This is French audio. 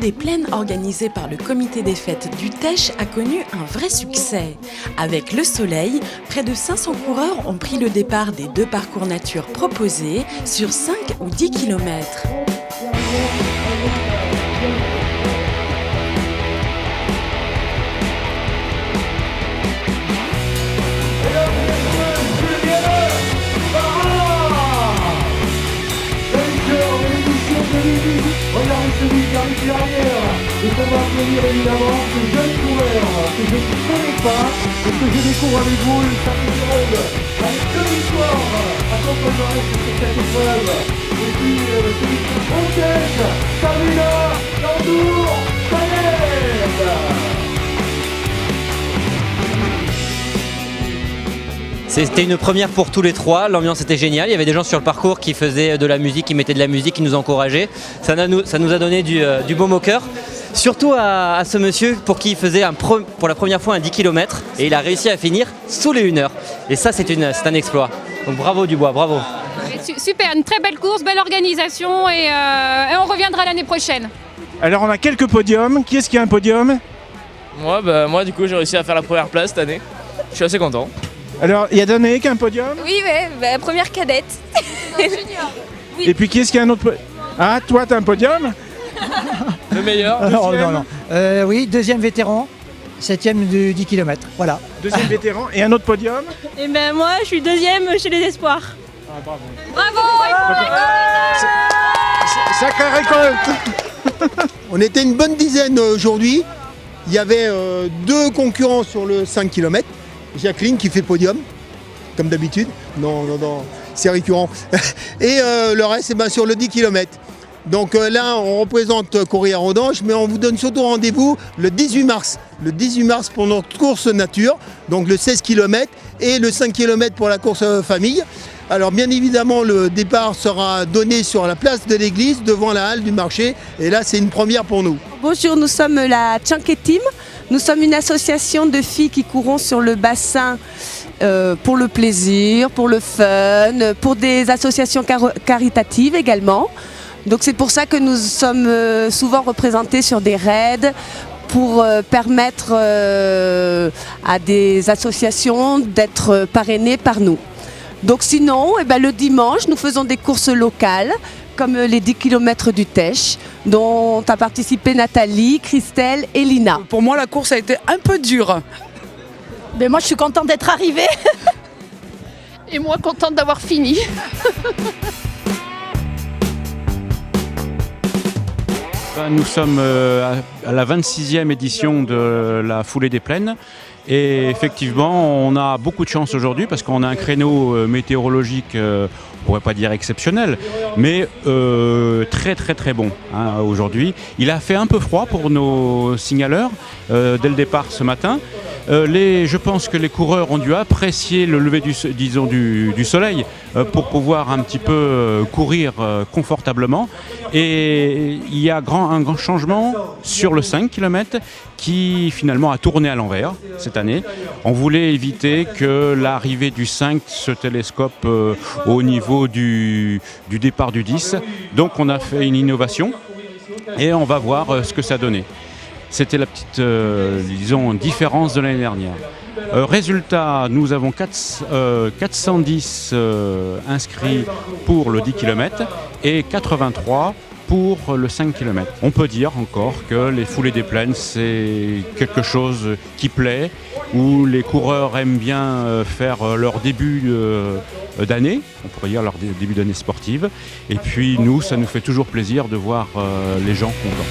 des plaines organisée par le comité des fêtes du Teche a connu un vrai succès. Avec le soleil, près de 500 coureurs ont pris le départ des 2 parcours nature proposés sur 5 ou 10 km. Regardez celui qui arrive derrière. Et on va applaudir évidemment ce jeune coureur que je ne connais pas et que je découvre avec vous le samedi du Rhône. Avec 2 victoires à son palmarès sur cette épreuve. Et puis celui qui protège Sabrina Landour Panel. C'était une première pour tous les 3, l'ambiance était géniale, il y avait des gens sur le parcours qui faisaient de la musique, qui mettaient de la musique, qui nous encourageaient. Ça nous a donné du baume au cœur. Surtout à ce monsieur pour qui il faisait pour la première fois un 10 km et il a réussi à finir sous les 1 heure. Et ça c'est un exploit. Donc bravo Dubois, bravo. Super, une très belle course, belle organisation et on reviendra l'année prochaine. Alors on a quelques podiums, qui est-ce qui a un podium? Moi du coup j'ai réussi à faire la première place cette année, je suis assez content. Alors il y a Danae qui a un podium? Oui, première cadette. Junior. Et puis qui est-ce qui a un autre podium? Ah, toi t'as un podium? Le meilleur. Non. Oui, 2e vétéran, 7e du 10 km, voilà. 2e vétéran et un autre podium? Et moi, je suis 2e chez les Espoirs. Ah, bravo. Bravo. Sacrée récolte. On était une bonne dizaine aujourd'hui. Il y avait 2 concurrents sur le 5 km. Jacqueline qui fait podium, comme d'habitude. Non, c'est récurrent. Et le reste, sur le 10 km. Donc là, on représente Courir à Rodange, mais on vous donne surtout rendez-vous le 18 mars. Le 18 mars pour notre course nature, donc le 16 km et le 5 km pour la course famille. Alors bien évidemment, le départ sera donné sur la place de l'église, devant la halle du marché. Et là, c'est une première pour nous. Bonjour, nous sommes la Tchanké Team. Nous sommes une association de filles qui courons sur le bassin pour le plaisir, pour le fun, pour des associations caritatives également. Donc c'est pour ça que nous sommes souvent représentés sur des raids pour permettre à des associations d'être parrainées par nous. Donc sinon, le dimanche, nous faisons des courses locales comme les 10 km du Teche, dont a participé Nathalie, Christelle et Lina. Pour moi, la course a été un peu dure. Mais moi, je suis contente d'être arrivée. Et moi, contente d'avoir fini. Nous sommes à la 26e édition de la Foulée des Plaines. Et effectivement, on a beaucoup de chance aujourd'hui parce qu'on a un créneau météorologique, on ne pourrait pas dire exceptionnel, mais très bon aujourd'hui. Il a fait un peu froid pour nos signaleurs dès le départ ce matin. Je pense que les coureurs ont dû apprécier le lever du soleil pour pouvoir un petit peu courir confortablement. Et il y a un grand changement sur le 5 km qui finalement a tourné à l'envers cette année. On voulait éviter que l'arrivée du 5 se télescope au niveau du départ du 10. Donc on a fait une innovation et on va voir ce que ça donnait. C'était la petite différence de l'année dernière. Résultat, nous avons 410 inscrits pour le 10 km et 83 pour le 5 km. On peut dire encore que les Foulées des Plaines, c'est quelque chose qui plaît, où les coureurs aiment bien faire leur début d'année, on pourrait dire leur début d'année sportive. Et puis nous, ça nous fait toujours plaisir de voir les gens contents.